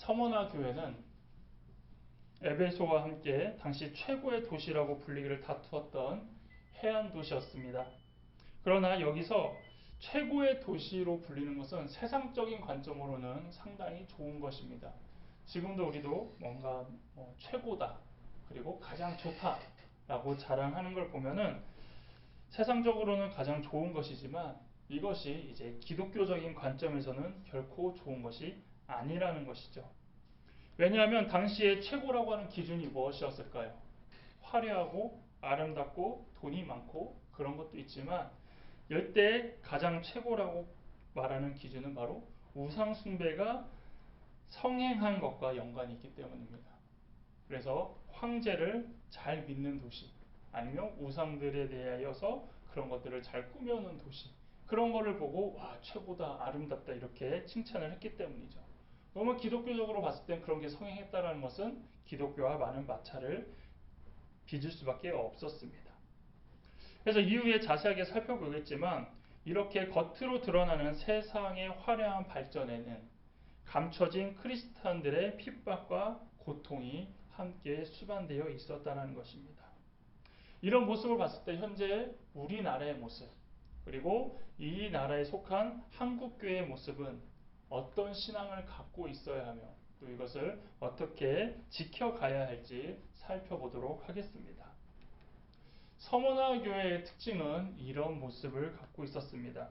서머나 교회는 에베소와 함께 당시 최고의 도시라고 불리기를 다투었던 해안 도시였습니다. 그러나 여기서 최고의 도시로 불리는 것은 세상적인 관점으로는 상당히 좋은 것입니다. 지금도 우리도 뭔가 최고다, 그리고 가장 좋다라고 자랑하는 걸 보면은 세상적으로는 가장 좋은 것이지만 이것이 이제 기독교적인 관점에서는 결코 좋은 것이 아니라는 것이죠. 왜냐하면 당시에 최고라고 하는 기준이 무엇이었을까요? 화려하고 아름답고 돈이 많고 그런 것도 있지만 이때 가장 최고라고 말하는 기준은 바로 우상 숭배가 성행한 것과 연관이 있기 때문입니다. 그래서 황제를 잘 믿는 도시, 아니면 우상들에 대하여서 그런 것들을 잘 꾸며놓은 도시, 그런 거를 보고 와 최고다, 아름답다 이렇게 칭찬을 했기 때문이죠. 그러면 기독교적으로 봤을 땐 그런 게 성행했다라는 것은 기독교와 많은 마찰을 빚을 수밖에 없었습니다. 그래서 이후에 자세하게 살펴보겠지만 이렇게 겉으로 드러나는 세상의 화려한 발전에는 감춰진 크리스찬들의 핍박과 고통이 함께 수반되어 있었다는 것입니다. 이런 모습을 봤을 때 현재 우리나라의 모습, 그리고 이 나라에 속한 한국교회의 모습은 어떤 신앙을 갖고 있어야 하며 또 이것을 어떻게 지켜가야 할지 살펴보도록 하겠습니다. 서머나 교회의 특징은 이런 모습을 갖고 있었습니다.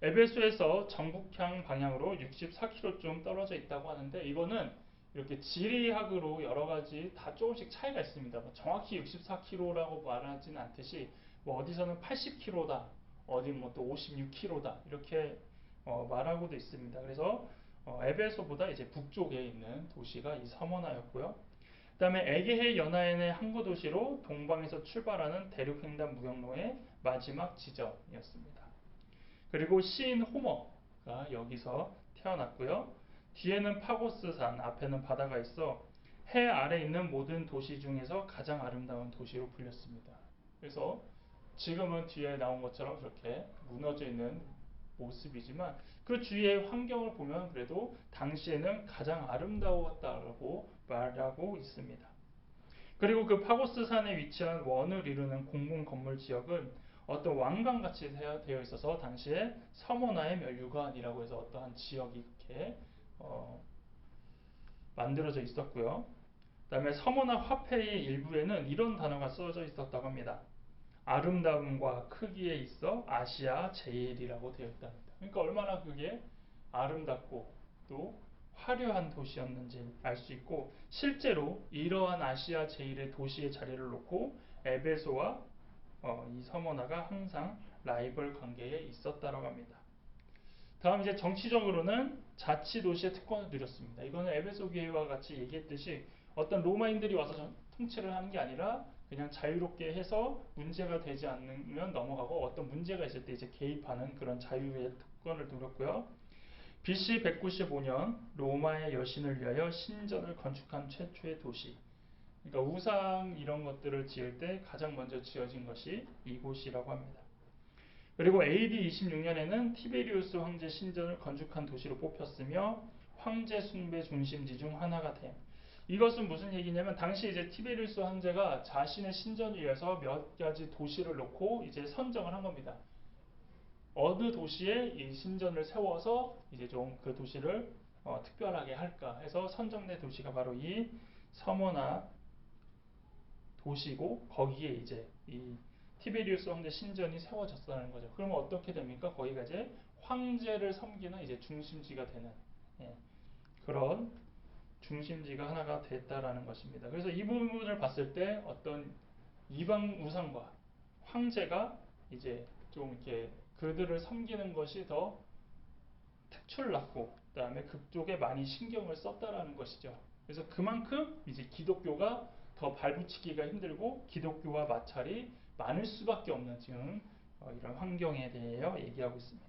에베소에서 정북향 방향으로 64km쯤 떨어져 있다고 하는데 이거는 이렇게 지리학으로 여러 가지 다 조금씩 차이가 있습니다. 정확히 64km라고 말하진 않듯이 어디서는 80km다, 어디 또 56km다 이렇게 말하고도 있습니다. 그래서 에베소보다 이제 북쪽에 있는 도시가 이 서머나였고요. 그 다음에 에게해 연안의 항구 도시로 동방에서 출발하는 대륙횡단 무역로의 마지막 지점이었습니다. 그리고 시인 호머가 여기서 태어났고요. 뒤에는 파고스산, 앞에는 바다가 있어 해 아래 있는 모든 도시 중에서 가장 아름다운 도시로 불렸습니다. 그래서 지금은 뒤에 나온 것처럼 그렇게 무너져 있는 모습이지만 그 주위의 환경을 보면 그래도 당시에는 가장 아름다웠다고 말하고 있습니다. 그리고 그 파고스 산에 위치한 원을 이루는 공공 건물 지역은 어떤 왕관같이 되어 있어서 당시에 서머나의 멸류관이라고 해서 어떠한 지역이 이렇게 만들어져 있었고요. 그 다음에 서머나 화폐의 일부에는 이런 단어가 써져 있었다고 합니다. 아름다움과 크기에 있어 아시아 제일이라고 되어 있답니다. 그러니까 얼마나 그게 아름답고 또 화려한 도시였는지 알 수 있고 실제로 이러한 아시아 제일의 도시의 자리를 놓고 에베소와 이 서머나가 항상 라이벌 관계에 있었다고 합니다. 다음 이제 정치적으로는 자치도시의 특권을 누렸습니다. 이거는 에베소 교회와 같이 얘기했듯이 어떤 로마인들이 와서 통치를 하는 게 아니라 그냥 자유롭게 해서 문제가 되지 않으면 넘어가고 어떤 문제가 있을 때 이제 개입하는 그런 자유의 특권을 누렸고요. BC 195년 로마의 여신을 위하여 신전을 건축한 최초의 도시. 그러니까 우상 이런 것들을 지을 때 가장 먼저 지어진 것이 이곳이라고 합니다. 그리고 AD 26년에는 티베리우스 황제 신전을 건축한 도시로 뽑혔으며 황제 숭배 중심지 중 하나가 됨. 이것은 무슨 얘기냐면 당시 이제 티베리우스 황제가 자신의 신전을 위해서 몇 가지 도시를 놓고 이제 선정을 한 겁니다. 어느 도시에 이 신전을 세워서 이제 좀 그 도시를 특별하게 할까 해서 선정된 도시가 바로 이 서머나 도시고 거기에 이제 이 티베리우스 황제 신전이 세워졌다는 거죠. 그러면 어떻게 됩니까? 거기가 이제 황제를 섬기는 이제 중심지가 되는 그런 중심지가 하나가 됐다라는 것입니다. 그래서 이 부분을 봤을 때 어떤 이방 우상과 황제가 이제 좀 이렇게 그들을 섬기는 것이 더 특출났고 그다음에 그쪽에 많이 신경을 썼다라는 것이죠. 그래서 그만큼 이제 기독교가 더 발붙이기가 힘들고 기독교와 마찰이 많을 수밖에 없는 지금 이런 환경에 대하여 얘기하고 있습니다.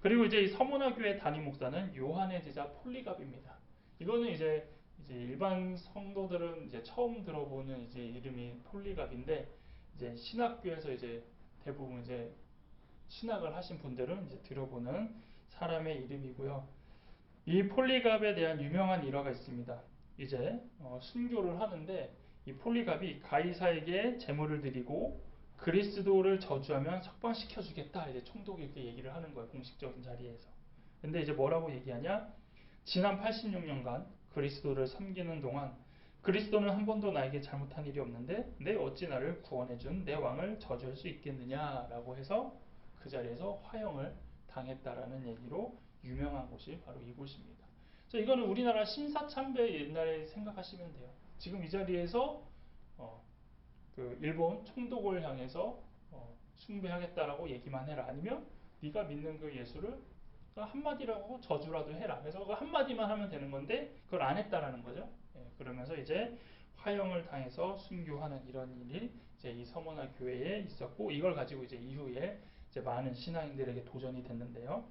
그리고 이제 이 서머나 교회 담임 목사는 요한의 제자 폴리갑입니다. 이거는 이제 일반 성도들은 이제 처음 들어보는 이제 이름이 폴리갑인데 이제 신학교에서 이제 대부분 이제 신학을 하신 분들은 이제 들어보는 사람의 이름이고요. 이 폴리갑에 대한 유명한 일화가 있습니다. 이제 순교를 하는데 이 폴리갑이 가이사에게 제물을 드리고 그리스도를 저주하면 석방시켜 주겠다. 이제 총독이 이렇게 얘기를 하는 거예요. 공식적인 자리에서. 근데 이제 뭐라고 얘기하냐? 지난 86년간 그리스도를 섬기는 동안 그리스도는 한 번도 나에게 잘못한 일이 없는데 내 어찌 나를 구원해준 내 왕을 저주할 수 있겠느냐라고 해서 그 자리에서 화형을 당했다라는 얘기로 유명한 곳이 바로 이곳입니다. 그래서 이거는 우리나라 심사참배 옛날에 생각하시면 돼요. 지금 이 자리에서 그 일본 총독을 향해서 숭배하겠다라고 얘기만 해라. 아니면 네가 믿는 그 예수를 한마디라고 저주라도 해라. 그래서 그 한마디만 하면 되는 건데 그걸 안 했다라는 거죠. 그러면서 이제 화형을 당해서 순교하는 이런 일이 이제 이 서머나 교회에 있었고 이걸 가지고 이제 이후에 이제 많은 신앙인들에게 도전이 됐는데요.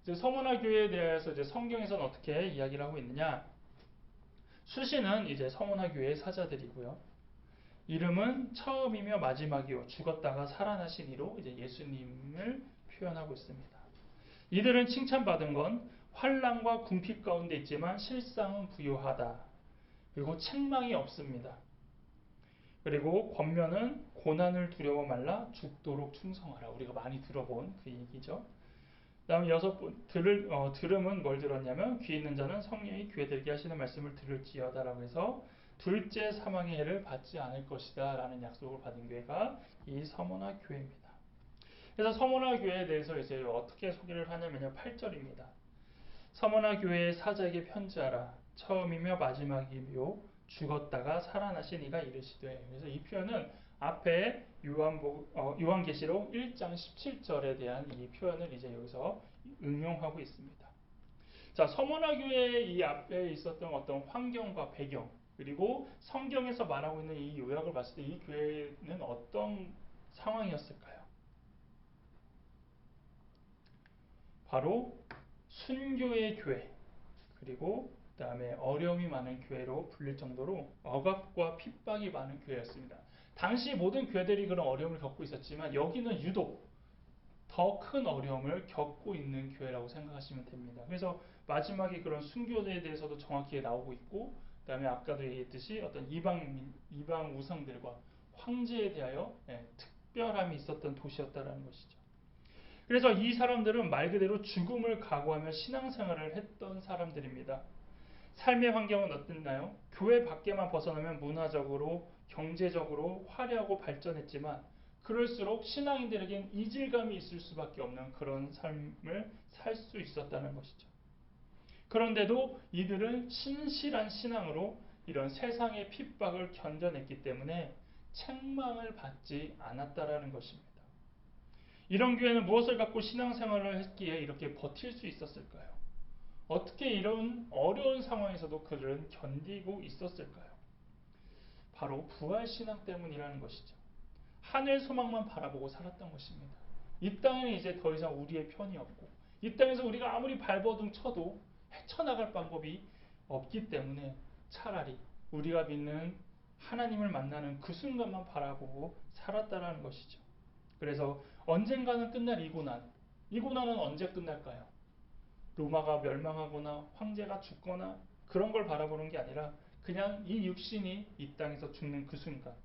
이제 서머나 교회에 대해서 이제 성경에서는 어떻게 이야기를 하고 있느냐? 수시는 이제 서머나 교회의 사자들이고요. 이름은 처음이며 마지막이요 죽었다가 살아나신 이로 이제 예수님을 표현하고 있습니다. 이들은 칭찬받은 건 환난과 궁핍 가운데 있지만 실상은 부유하다. 그리고 책망이 없습니다. 그리고 권면은 고난을 두려워 말라 죽도록 충성하라. 우리가 많이 들어본 그 얘기죠. 다음 여섯 번 들음은 뭘 들었냐면 귀 있는 자는 성령이 귀에 들게 하시는 말씀을 들을지어다라고 해서 둘째 사망의 해를 받지 않을 것이다 라는 약속을 받은 교회가 이 서머나 교회입니다. 그래서 서머나 교회에 대해서 이제 어떻게 소개를 하냐면요. 8절입니다. 서머나 교회의 사자에게 편지하라. 처음이며 마지막이며 죽었다가 살아나신 이가 이르시되. 그래서 이 표현은 앞에 요한계시록 1장 17절에 대한 이 표현을 이제 여기서 응용하고 있습니다. 자, 서머나 교회의 이 앞에 있었던 어떤 환경과 배경, 그리고 성경에서 말하고 있는 이 요약을 봤을 때 이 교회는 어떤 상황이었을까요? 바로 순교의 교회, 그리고 그 다음에 어려움이 많은 교회로 불릴 정도로 억압과 핍박이 많은 교회였습니다. 당시 모든 교회들이 그런 어려움을 겪고 있었지만 여기는 유독 더 큰 어려움을 겪고 있는 교회라고 생각하시면 됩니다. 그래서 마지막에 그런 순교에 대해서도 정확히 나오고 있고, 그 다음에 아까도 얘기했듯이 어떤 이방 우상들과 황제에 대하여 특별함이 있었던 도시였다라는 것이죠. 그래서 이 사람들은 말 그대로 죽음을 각오하며 신앙생활을 했던 사람들입니다. 삶의 환경은 어땠나요? 교회 밖에만 벗어나면 문화적으로, 경제적으로 화려하고 발전했지만 그럴수록 신앙인들에겐 이질감이 있을 수밖에 없는 그런 삶을 살 수 있었다는 것이죠. 그런데도 이들은 신실한 신앙으로 이런 세상의 핍박을 견뎌냈기 때문에 책망을 받지 않았다라는 것입니다. 이런 교회는 무엇을 갖고 신앙생활을 했기에 이렇게 버틸 수 있었을까요? 어떻게 이런 어려운 상황에서도 그들은 견디고 있었을까요? 바로 부활신앙 때문이라는 것이죠. 하늘 소망만 바라보고 살았던 것입니다. 이 땅에는 이제 더 이상 우리의 편이 없고 이 땅에서 우리가 아무리 발버둥 쳐도 헤쳐나갈 방법이 없기 때문에 차라리 우리가 믿는 하나님을 만나는 그 순간만 바라보고 살았다라는 것이죠. 그래서 언젠가는 끝날 이 고난, 이 고난은 언제 끝날까요? 로마가 멸망하거나 황제가 죽거나 그런 걸 바라보는 게 아니라 그냥 이 육신이 이 땅에서 죽는 그 순간.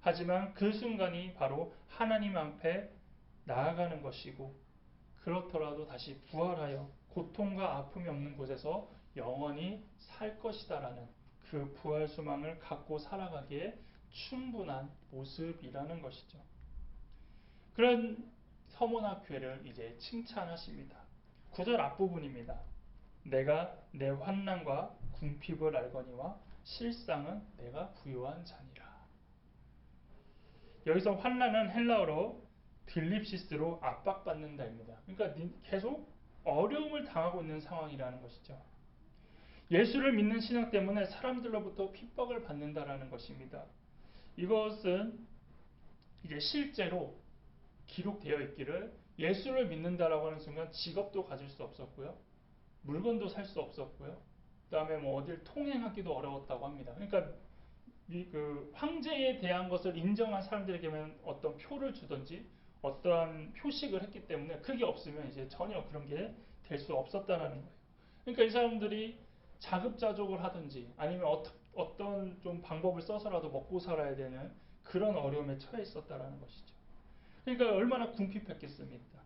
하지만 그 순간이 바로 하나님 앞에 나아가는 것이고 그렇더라도 다시 부활하여 고통과 아픔이 없는 곳에서 영원히 살 것이다라는 그 부활 소망을 갖고 살아가기에 충분한 모습이라는 것이죠. 그런 서머나 교회를 이제 칭찬하십니다. 9절 앞부분입니다. 내가 내 환난과 궁핍을 알거니와 실상은 내가 부유한 자니라. 여기서 환난은 헬라어로 딜립시스로 압박받는다입니다. 그러니까 계속 어려움을 당하고 있는 상황이라는 것이죠. 예수를 믿는 신앙 때문에 사람들로부터 핍박을 받는다라는 것입니다. 이것은 이제 실제로 기록되어 있기를 예수를 믿는다라고 하는 순간 직업도 가질 수 없었고요. 물건도 살 수 없었고요. 그 다음에 뭐 어딜 통행하기도 어려웠다고 합니다. 그러니까 그 황제에 대한 것을 인정한 사람들에게만 어떤 표를 주든지 어떠한 표식을 했기 때문에 그게 없으면 이제 전혀 그런 게 될 수 없었다라는 거예요. 그러니까 이 사람들이 자급자족을 하든지 아니면 어떤 좀 방법을 써서라도 먹고 살아야 되는 그런 어려움에 처해 있었다라는 것이죠. 그러니까 얼마나 궁핍했겠습니까?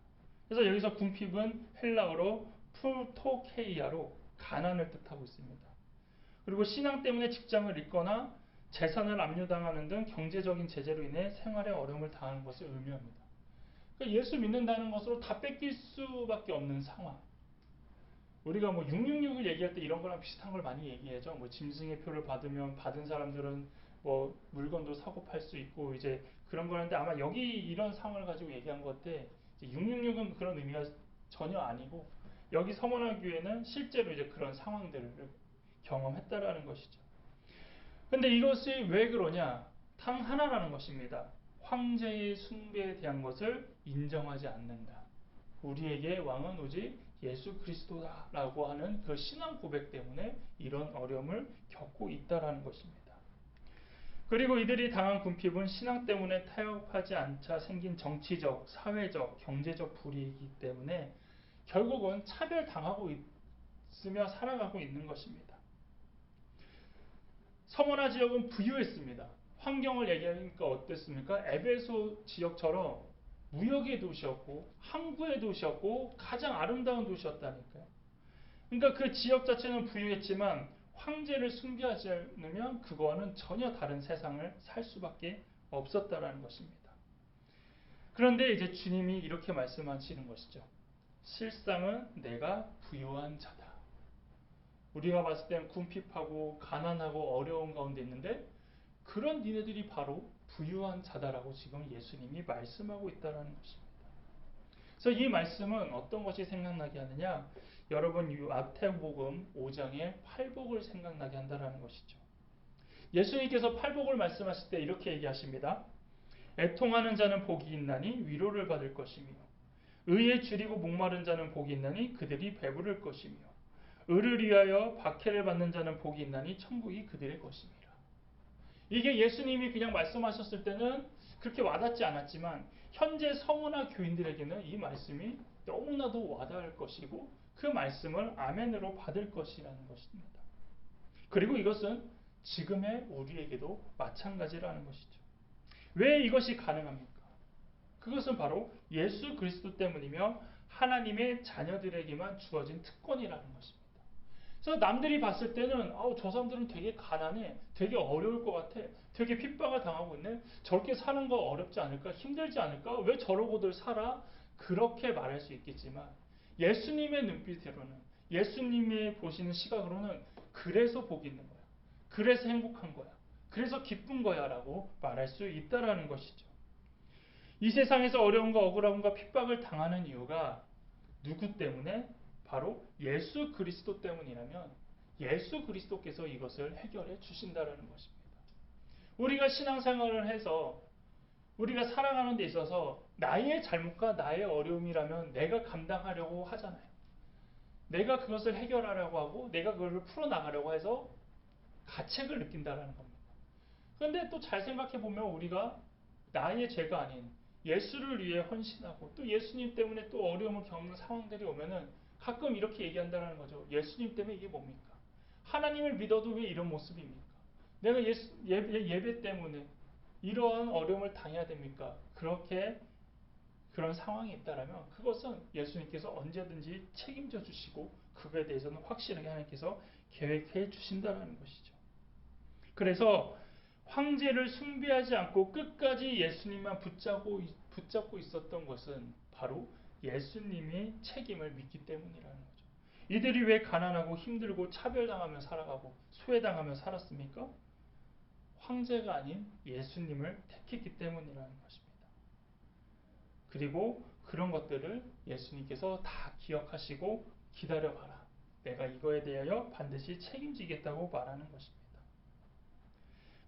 그래서 여기서 궁핍은 헬라어로 프토케이아로 가난을 뜻하고 있습니다. 그리고 신앙 때문에 직장을 잃거나 재산을 압류당하는 등 경제적인 제재로 인해 생활에 어려움을 당하는 것을 의미합니다. 그러니까 예수 믿는다는 것으로 다 뺏길 수밖에 없는 상황. 우리가 뭐 666을 얘기할 때 이런 거랑 비슷한 걸 많이 얘기하죠. 뭐 짐승의 표를 받으면 받은 사람들은 뭐 물건도 사고 팔 수 있고 이제 그런 거는데 아마 여기 이런 상황을 가지고 얘기한 건데 666은 그런 의미가 전혀 아니고 여기 서머나 교회는 실제로 이제 그런 상황들을 경험했다라는 것이죠. 근데 이것이 왜 그러냐? 단 하나라는 것입니다. 황제의 숭배에 대한 것을 인정하지 않는다. 우리에게 왕은 오직 예수 그리스도다라고 하는 그 신앙 고백 때문에 이런 어려움을 겪고 있다라는 것입니다. 그리고 이들이 당한 궁핍은 신앙 때문에 타협하지 않자 생긴 정치적, 사회적, 경제적 불이익이기 때문에 결국은 차별당하고 있으며 살아가고 있는 것입니다. 서머나 지역은 부유했습니다. 환경을 얘기하니까 어땠습니까? 에베소 지역처럼 무역의 도시였고 항구의 도시였고 가장 아름다운 도시였다니까요. 그러니까 그 지역 자체는 부유했지만 황제를 숭배하지 않으면 그거와는 전혀 다른 세상을 살 수밖에 없었다라는 것입니다. 그런데 이제 주님이 이렇게 말씀하시는 것이죠. 실상은 내가 부유한 자다. 우리가 봤을 땐 궁핍하고 가난하고 어려운 가운데 있는데 그런 니네들이 바로 부유한 자다라고 지금 예수님이 말씀하고 있다는 것입니다. 그래서 이 말씀은 어떤 것이 생각나게 하느냐? 여러분 이 마태복음 5장의 팔복을 생각나게 한다는 것이죠. 예수님께서 팔복을 말씀하실 때 이렇게 얘기하십니다. 애통하는 자는 복이 있나니 위로를 받을 것이며 의에 줄이고 목마른 자는 복이 있나니 그들이 배부를 것이며 의를 위하여 박해를 받는 자는 복이 있나니 천국이 그들의 것입니다. 이게 예수님이 그냥 말씀하셨을 때는 그렇게 와닿지 않았지만 현재 서머나 교인들에게는 이 말씀이 너무나도 와닿을 것이고 그 말씀을 아멘으로 받을 것이라는 것입니다. 그리고 이것은 지금의 우리에게도 마찬가지라는 것이죠. 왜 이것이 가능합니까? 그것은 바로 예수 그리스도 때문이며 하나님의 자녀들에게만 주어진 특권이라는 것입니다. 그래서 남들이 봤을 때는 저 사람들은 되게 가난해, 되게 어려울 것 같아, 되게 핍박을 당하고 있네, 저렇게 사는 거 어렵지 않을까, 힘들지 않을까, 왜 저러고들 살아? 그렇게 말할 수 있겠지만 예수님의 눈빛으로는, 예수님의 보시는 시각으로는 그래서 복이 있는 거야, 그래서 행복한 거야, 그래서 기쁜 거야 라고 말할 수 있다라는 것이죠. 이 세상에서 어려움과 억울함과 핍박을 당하는 이유가 누구 때문에? 바로 예수 그리스도 때문이라면 예수 그리스도께서 이것을 해결해 주신다는 것입니다. 우리가 신앙생활을 해서 우리가 살아가는 데 있어서 나의 잘못과 나의 어려움이라면 내가 감당하려고 하잖아요. 내가 그것을 해결하려고 하고 내가 그것을 풀어나가려고 해서 가책을 느낀다는 겁니다. 그런데 또 잘 생각해 보면 우리가 나의 죄가 아닌 예수를 위해 헌신하고 또 예수님 때문에 또 어려움을 겪는 상황들이 오면은 가끔 이렇게 얘기한다는 거죠. 예수님 때문에 이게 뭡니까? 하나님을 믿어도 왜 이런 모습입니까? 내가 예배 때문에 이러한 어려움을 당해야 됩니까? 그렇게 그런 상황이 있다라면 그것은 예수님께서 언제든지 책임져 주시고 그거에 대해서는 확실하게 하나님께서 계획해 주신다는 것이죠. 그래서 황제를 숭배하지 않고 끝까지 예수님만 붙잡고 있었던 것은 바로 예수님의 책임을 믿기 때문이라는 거죠. 이들이 왜 가난하고 힘들고 차별당하며 살아가고 소외당하며 살았습니까? 황제가 아닌 예수님을 택했기 때문이라는 것입니다. 그리고 그런 것들을 예수님께서 다 기억하시고 기다려봐라. 내가 이거에 대하여 반드시 책임지겠다고 말하는 것입니다.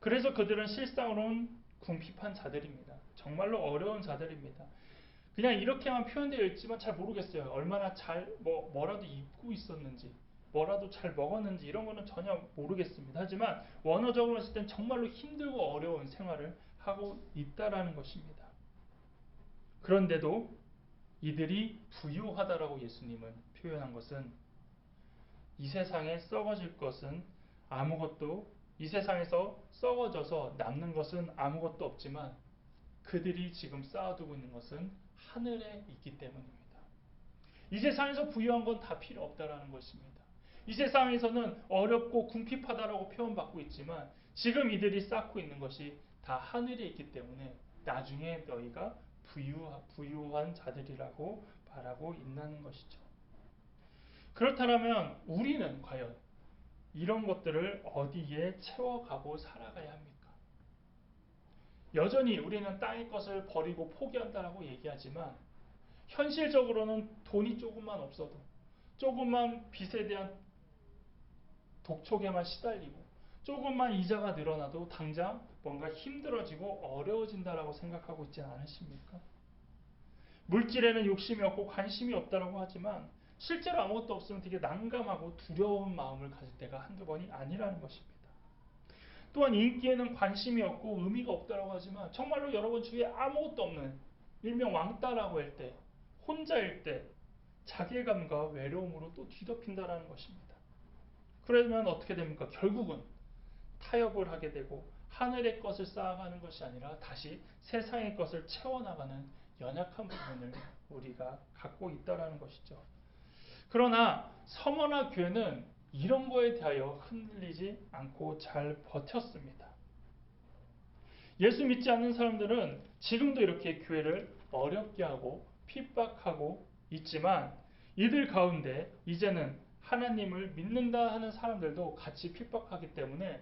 그래서 그들은 실상으로는 궁핍한 자들입니다. 정말로 어려운 자들입니다. 그냥 이렇게만 표현되어 있지만 잘 모르겠어요. 얼마나 잘 뭐라도 입고 있었는지 뭐라도 잘 먹었는지 이런 거는 전혀 모르겠습니다. 하지만 원어적으로 했을 땐 정말로 힘들고 어려운 생활을 하고 있다라는 것입니다. 그런데도 이들이 부유하다라고 예수님은 표현한 것은 이 세상에 썩어질 것은 아무것도, 이 세상에서 썩어져서 남는 것은 아무것도 없지만 그들이 지금 쌓아두고 있는 것은 하늘에 있기 때문입니다. 이 세상에서 부유한 건 다 필요 없다라는 것입니다. 이 세상에서는 어렵고 궁핍하다라고 표현받고 있지만 지금 이들이 쌓고 있는 것이 다 하늘에 있기 때문에 나중에 너희가 부유한 자들이라고 말하고 있는 것이죠. 그렇다면 우리는 과연 이런 것들을 어디에 채워가고 살아가야 합니까? 여전히 우리는 땅의 것을 버리고 포기한다라고 얘기하지만 현실적으로는 돈이 조금만 없어도 조금만 빚에 대한 독촉에만 시달리고 조금만 이자가 늘어나도 당장 뭔가 힘들어지고 어려워진다라고 생각하고 있지 않으십니까? 물질에는 욕심이 없고 관심이 없다라고 하지만 실제로 아무것도 없으면 되게 난감하고 두려운 마음을 가질 때가 한두 번이 아니라는 것입니다. 또한 인기에는 관심이 없고 의미가 없다라고 하지만 정말로 여러분 주위에 아무것도 없는 일명 왕따라고 할 때, 혼자일 때 자괴감과 외로움으로 또 뒤덮인다라는 것입니다. 그러면 어떻게 됩니까? 결국은 타협을 하게 되고 하늘의 것을 쌓아가는 것이 아니라 다시 세상의 것을 채워나가는 연약한 부분을 우리가 갖고 있다는 것이죠. 그러나 서머나 교회는 이런 거에 대하여 흔들리지 않고 잘 버텼습니다. 예수 믿지 않는 사람들은 지금도 이렇게 교회를 어렵게 하고 핍박하고 있지만 이들 가운데 이제는 하나님을 믿는다 하는 사람들도 같이 핍박하기 때문에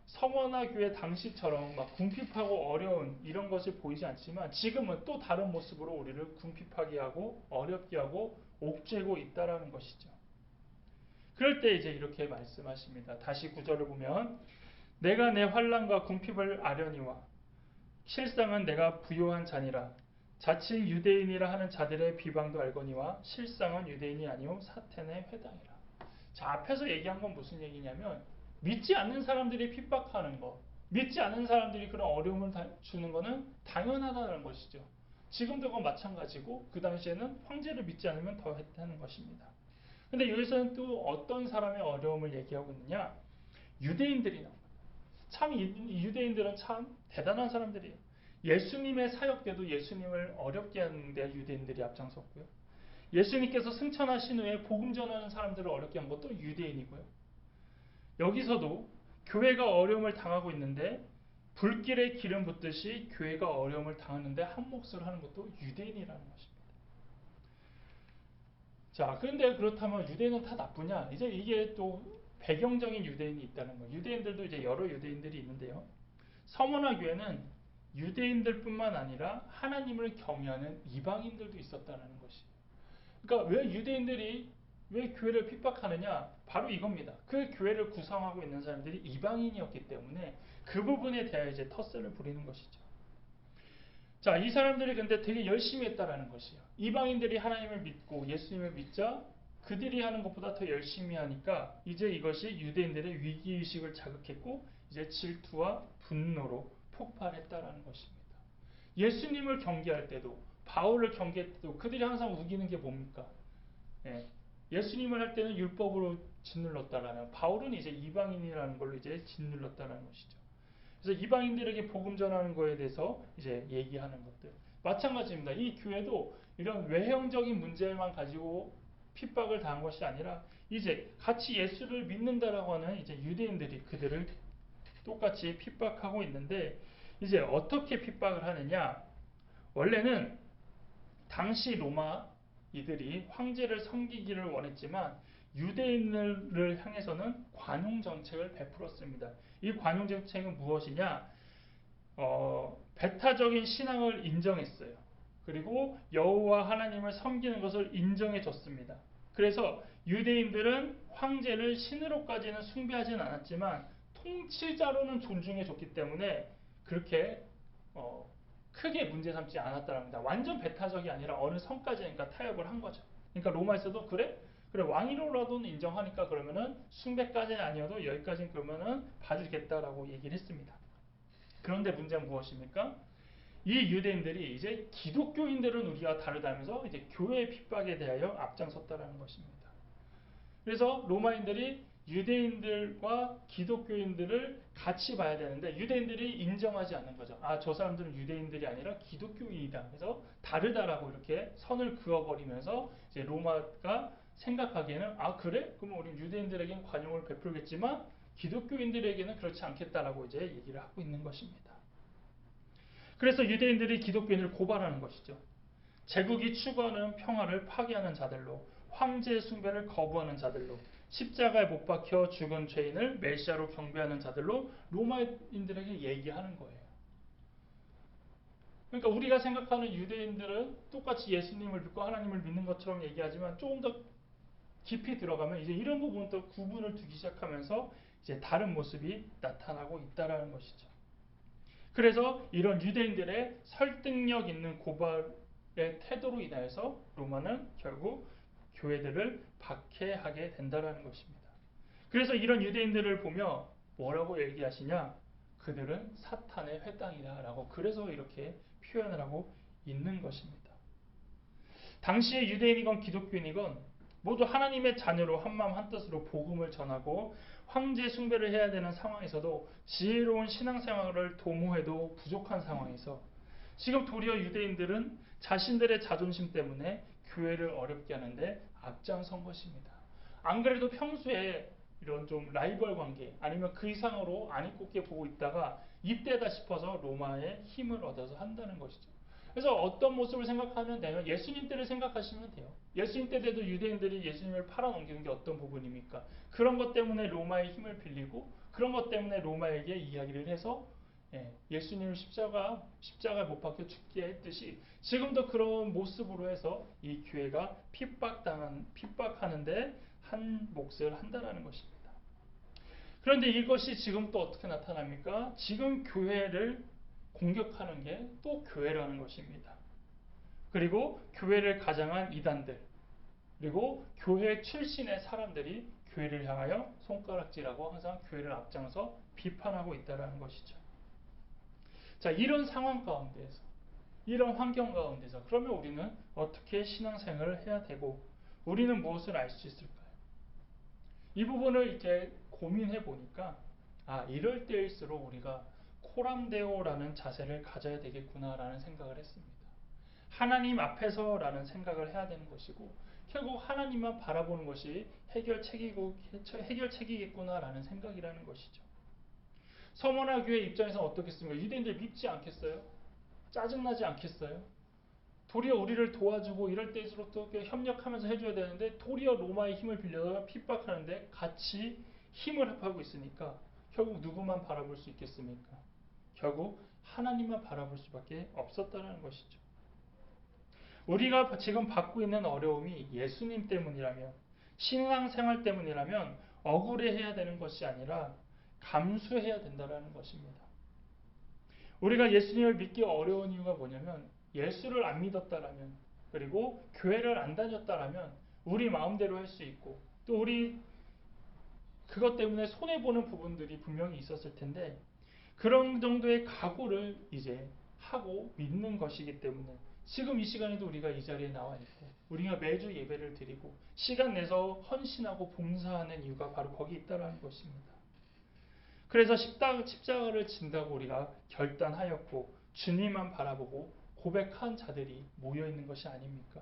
성원화 교회 당시처럼 막 궁핍하고 어려운 이런 것이 보이지 않지만 지금은 또 다른 모습으로 우리를 궁핍하게 하고 어렵게 하고 옥죄고 있다라는 것이죠. 그럴 때 이제 이렇게 말씀하십니다. 다시 9절을 보면 내가 내 환난과 궁핍을 아려니와 실상은 내가 부요한 자니라. 자칭 유대인이라 하는 자들의 비방도 알거니와 실상은 유대인이 아니오 사탄의 회당이라. 자, 앞에서 얘기한 건 무슨 얘기냐면 믿지 않는 사람들이 핍박하는 것, 믿지 않는 사람들이 그런 어려움을 주는 것은 당연하다는 것이죠. 지금도 그건 마찬가지고 그 당시에는 황제를 믿지 않으면 더 했다는 것입니다. 근데 여기서는 또 어떤 사람의 어려움을 얘기하고 있느냐? 유대인들이 나옵니다. 참 이 유대인들은 참 대단한 사람들이에요. 예수님의 사역 때도 예수님을 어렵게 하는데 유대인들이 앞장섰고요. 예수님께서 승천하신 후에 복음 전하는 사람들을 어렵게 한 것도 유대인이고요. 여기서도 교회가 어려움을 당하고 있는데 불길에 기름 붓듯이 교회가 어려움을 당하는데 한 몫을 하는 것도 유대인이라는 것입니다. 자, 그런데 그렇다면 유대인은 다 나쁘냐? 이제 이게 또 배경적인 유대인이 있다는 거예요. 유대인들도 이제 여러 유대인들이 있는데요. 서머나 교회는 유대인들뿐만 아니라 하나님을 경외하는 이방인들도 있었다는 것이에요. 그러니까 왜 유대인들이 왜 교회를 핍박하느냐? 바로 이겁니다. 그 교회를 구성하고 있는 사람들이 이방인이었기 때문에 그 부분에 대해 이제 텃세를 부리는 것이죠. 자, 이 사람들이 근데 되게 열심히 했다라는 것이에요. 이방인들이 하나님을 믿고 예수님을 믿자 그들이 하는 것보다 더 열심히 하니까 이제 이것이 유대인들의 위기의식을 자극했고 이제 질투와 분노로 폭발했다라는 것입니다. 예수님을 경계할 때도 바울을 경계할 때도 그들이 항상 우기는 게 뭡니까? 예수님을 할 때는 율법으로 짓눌렀다라는 바울은 이제 이방인이라는 걸로 이제 짓눌렀다라는 것이죠. 그래서 이방인들에게 복음 전하는 거에 대해서 이제 얘기하는 것들 마찬가지입니다. 이 교회도 이런 외형적인 문제만 가지고 핍박을 당한 것이 아니라 이제 같이 예수를 믿는다라고 하는 이제 유대인들이 그들을 똑같이 핍박하고 있는데 이제 어떻게 핍박을 하느냐? 원래는 당시 로마 이들이 황제를 섬기기를 원했지만 유대인들을 향해서는 관용 정책을 베풀었습니다. 이 관용 정책은 무엇이냐? 배타적인 신앙을 인정했어요. 그리고 여호와 하나님을 섬기는 것을 인정해 줬습니다. 그래서 유대인들은 황제를 신으로까지는 숭배하지는 않았지만 통치자로는 존중해 줬기 때문에 그렇게 크게 문제 삼지 않았다는 겁니다. 완전 배타적이 아니라 어느 선까지니까 타협을 한 거죠. 그러니까 로마에서도 그래 왕위로라도는 인정하니까 그러면은 숭배까지는 아니어도 여기까지는 그러면은 봐주겠다라고 얘기를 했습니다. 그런데 문제는 무엇입니까? 이 유대인들이 이제 기독교인들은 우리가 다르다면서 이제 교회의 핍박에 대하여 앞장섰다라는 것입니다. 그래서 로마인들이 유대인들과 기독교인들을 같이 봐야 되는데 유대인들이 인정하지 않는 거죠. 아, 저 사람들은 유대인들이 아니라 기독교인이다. 그래서 다르다라고 이렇게 선을 그어버리면서 이제 로마가 생각하기에는 아, 그래? 그럼 우리 유대인들에게는 관용을 베풀겠지만 기독교인들에게는 그렇지 않겠다라고 이제 얘기를 하고 있는 것입니다. 그래서 유대인들이 기독교인을 고발하는 것이죠. 제국이 추구하는 평화를 파괴하는 자들로, 황제의 숭배를 거부하는 자들로, 십자가에 못 박혀 죽은 죄인을 메시아로 경배하는 자들로 로마인들에게 얘기하는 거예요. 그러니까 우리가 생각하는 유대인들은 똑같이 예수님을 믿고 하나님을 믿는 것처럼 얘기하지만 조금 더 깊이 들어가면 이제 이런 부분도 구분을 두기 시작하면서 이제 다른 모습이 나타나고 있다라는 것이죠. 그래서 이런 유대인들의 설득력 있는 고발의 태도로 인하여서 로마는 결국 교회들을 박해하게 된다는 것입니다. 그래서 이런 유대인들을 보며 뭐라고 얘기하시냐? 그들은 사탄의 회당이다 라고 그래서 이렇게 표현을 하고 있는 것입니다. 당시의 유대인이건 기독교인이건 모두 하나님의 자녀로 한마음 한뜻으로 복음을 전하고 황제 숭배를 해야 되는 상황에서도 지혜로운 신앙생활을 도모해도 부족한 상황에서 지금 도리어 유대인들은 자신들의 자존심 때문에 교회를 어렵게 하는데 앞장선 것입니다. 안 그래도 평소에 이런 좀 라이벌 관계 아니면 그 이상으로 안 이롭게 보고 있다가 이때다 싶어서 로마의 힘을 얻어서 한다는 것이죠. 그래서 어떤 모습을 생각하면 되면 예수님 때를 생각하시면 돼요. 예수님 때도 유대인들이 예수님을 팔아넘기는 게 어떤 부분입니까? 그런 것 때문에 로마의 힘을 빌리고 그런 것 때문에 로마에게 이야기를 해서 예수님을 십자가에 못 박혀 죽게 했듯이 지금도 그런 모습으로 해서 이 교회가 핍박하는데 한 몫을 한다는 것입니다. 그런데 이것이 지금 또 어떻게 나타납니까? 지금 교회를 공격하는 게 또 교회라는 것입니다. 그리고 교회를 가장한 이단들, 그리고 교회 출신의 사람들이 교회를 향하여 손가락질하고 항상 교회를 앞장서 비판하고 있다는 것이죠. 자, 이런 상황 가운데에서, 이런 환경 가운데서 그러면 우리는 어떻게 신앙생활을 해야 되고 우리는 무엇을 알 수 있을까요? 이 부분을 이렇게 고민해 보니까 이럴 때일수록 우리가 코람데오라는 자세를 가져야 되겠구나라는 생각을 했습니다. 하나님 앞에서라는 생각을 해야 되는 것이고 결국 하나님만 바라보는 것이 해결책이겠구나라는 생각이라는 것이죠. 서머나 교회 입장에서 어떻겠습니까? 유대인들 믿지 않겠어요? 짜증나지 않겠어요? 도리어 우리를 도와주고 이럴 때일수록 또 협력하면서 해줘야 되는데 도리어 로마의 힘을 빌려서 핍박하는데 같이 힘을 합하고 있으니까 결국 누구만 바라볼 수 있겠습니까? 결국 하나님만 바라볼 수밖에 없었다는 것이죠. 우리가 지금 받고 있는 어려움이 예수님 때문이라면 신앙생활 때문이라면 억울해해야 되는 것이 아니라 감수해야 된다는 것입니다. 우리가 예수님을 믿기 어려운 이유가 뭐냐면 예수를 안 믿었다라면 그리고 교회를 안 다녔다라면 우리 마음대로 할 수 있고 또 우리 그것 때문에 손해보는 부분들이 분명히 있었을 텐데 그런 정도의 각오를 이제 하고 믿는 것이기 때문에 지금 이 시간에도 우리가 이 자리에 나와 있고 우리가 매주 예배를 드리고 시간 내서 헌신하고 봉사하는 이유가 바로 거기 있다는 것입니다. 그래서 십자가를 진다고 우리가 결단하였고 주님만 바라보고 고백한 자들이 모여있는 것이 아닙니까?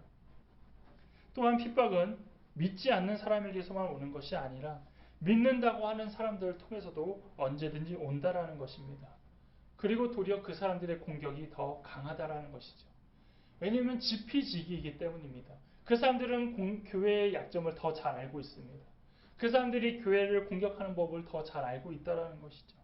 또한 핍박은 믿지 않는 사람에게서만 오는 것이 아니라 믿는다고 하는 사람들을 통해서도 언제든지 온다라는 것입니다. 그리고 도리어 그 사람들의 공격이 더 강하다라는 것이죠. 왜냐하면 지피지기이기 때문입니다. 그 사람들은 교회의 약점을 더 잘 알고 있습니다. 그 사람들이 교회를 공격하는 법을 더 잘 알고 있다는 것이죠.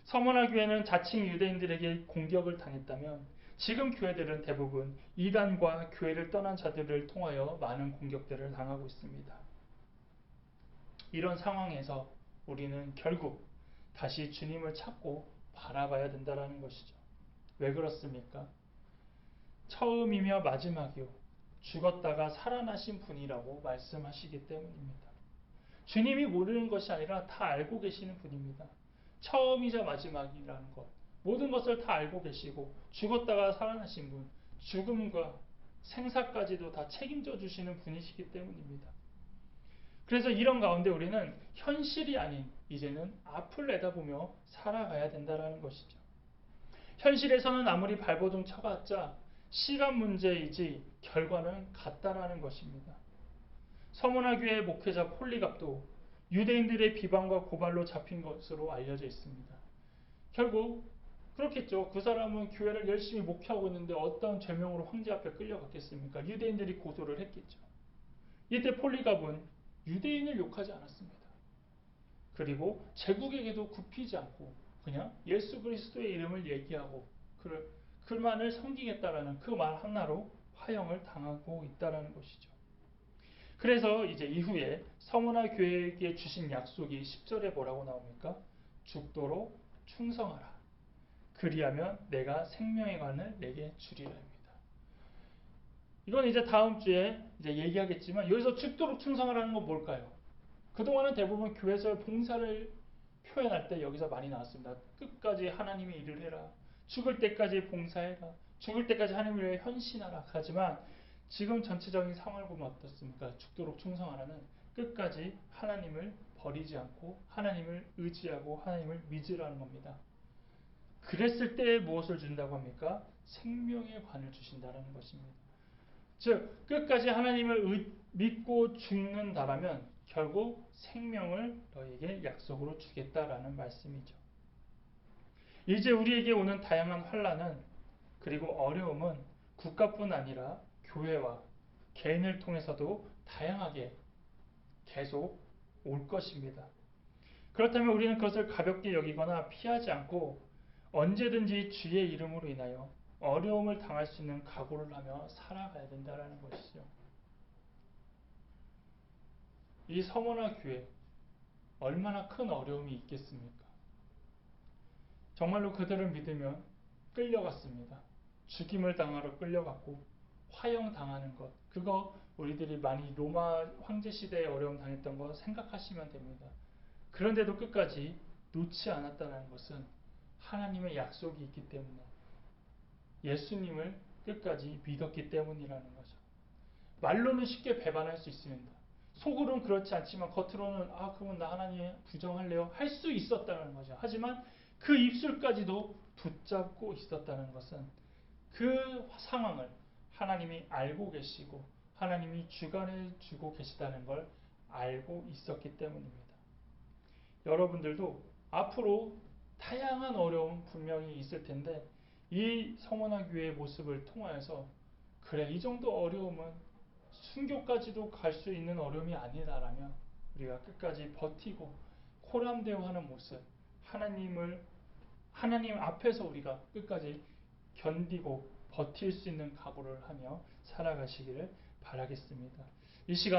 서머나 교회는 자칭 유대인들에게 공격을 당했다면 지금 교회들은 대부분 이단과 교회를 떠난 자들을 통하여 많은 공격들을 당하고 있습니다. 이런 상황에서 우리는 결국 다시 주님을 찾고 바라봐야 된다는 것이죠. 왜 그렇습니까? 처음이며 마지막이요. 죽었다가 살아나신 분이라고 말씀하시기 때문입니다. 주님이 모르는 것이 아니라 다 알고 계시는 분입니다. 처음이자 마지막이라는 것. 모든 것을 다 알고 계시고 죽었다가 살아나신 분, 죽음과 생사까지도 다 책임져 주시는 분이시기 때문입니다. 그래서 이런 가운데 우리는 현실이 아닌 이제는 앞을 내다보며 살아가야 된다는 것이죠. 현실에서는 아무리 발버둥 쳐봤자 시간 문제이지 결과는 같다라는 것입니다. 서문화교회 목회자 폴리갑도 유대인들의 비방과 고발로 잡힌 것으로 알려져 있습니다. 결국 그렇겠죠. 그 사람은 교회를 열심히 목회하고 있는데 어떤 죄명으로 황제 앞에 끌려갔겠습니까? 유대인들이 고소를 했겠죠. 이때 폴리갑은 유대인을 욕하지 않았습니다. 그리고 제국에게도 굽히지 않고 그냥 예수 그리스도의 이름을 얘기하고 그만을 섬기겠다라는 그 말 하나로 화형을 당하고 있다는 것이죠. 그래서 이제 이후에 서문화 교회에게 주신 약속이 10절에 뭐라고 나옵니까? 죽도록 충성하라. 그리하면 내가 생명의 관을 내게 주리라입니다. 이건 이제 다음 주에 이제 얘기하겠지만 여기서 죽도록 충성하라는 건 뭘까요? 그동안은 대부분 교회에서 봉사를 표현할 때 여기서 많이 나왔습니다. 끝까지 하나님의 일을 해라. 죽을 때까지 봉사해라. 죽을 때까지 하나님을 위해 헌신하라. 하지만 지금 전체적인 상황을 보면 어떻습니까? 죽도록 충성하라는 끝까지 하나님을 버리지 않고 하나님을 의지하고 하나님을 믿으라는 겁니다. 그랬을 때 무엇을 준다고 합니까? 생명의 관을 주신다는 것입니다. 즉 끝까지 하나님을 믿고 죽는다라면 결국 생명을 너에게 약속으로 주겠다라는 말씀이죠. 이제 우리에게 오는 다양한 환난은 그리고 어려움은 국가뿐 아니라 교회와 개인을 통해서도 다양하게 계속 올 것입니다. 그렇다면 우리는 그것을 가볍게 여기거나 피하지 않고 언제든지 주의 이름으로 인하여 어려움을 당할 수 있는 각오를 하며 살아가야 된다는 것이죠. 이 서문화 교회 얼마나 큰 어려움이 있겠습니까? 정말로 그들을 믿으면 끌려갔습니다. 죽임을 당하러 끌려갔고 화형 당하는 것, 그거 우리들이 많이 로마 황제 시대에 어려움 당했던 거 생각하시면 됩니다. 그런데도 끝까지 놓지 않았다는 것은 하나님의 약속이 있기 때문에 예수님을 끝까지 믿었기 때문이라는 거죠. 말로는 쉽게 배반할 수 있습니다. 속으로는 그렇지 않지만 겉으로는 그러면 나 하나님 부정할래요? 할 수 있었다는 거죠. 하지만 그 입술까지도 붙잡고 있었다는 것은 그 상황을 하나님이 알고 계시고 하나님이 주관해 주고 계시다는 걸 알고 있었기 때문입니다. 여러분들도 앞으로 다양한 어려움 분명히 있을 텐데 이 서문화 교회의 모습을 통하여서 그래 이 정도 어려움은 순교까지도 갈 수 있는 어려움이 아니다라면 우리가 끝까지 버티고 코람되어 모습 하나님 앞에서 우리가 끝까지 견디고 버틸 수 있는 각오를 하며 살아가시기를 바라겠습니다. 이 시간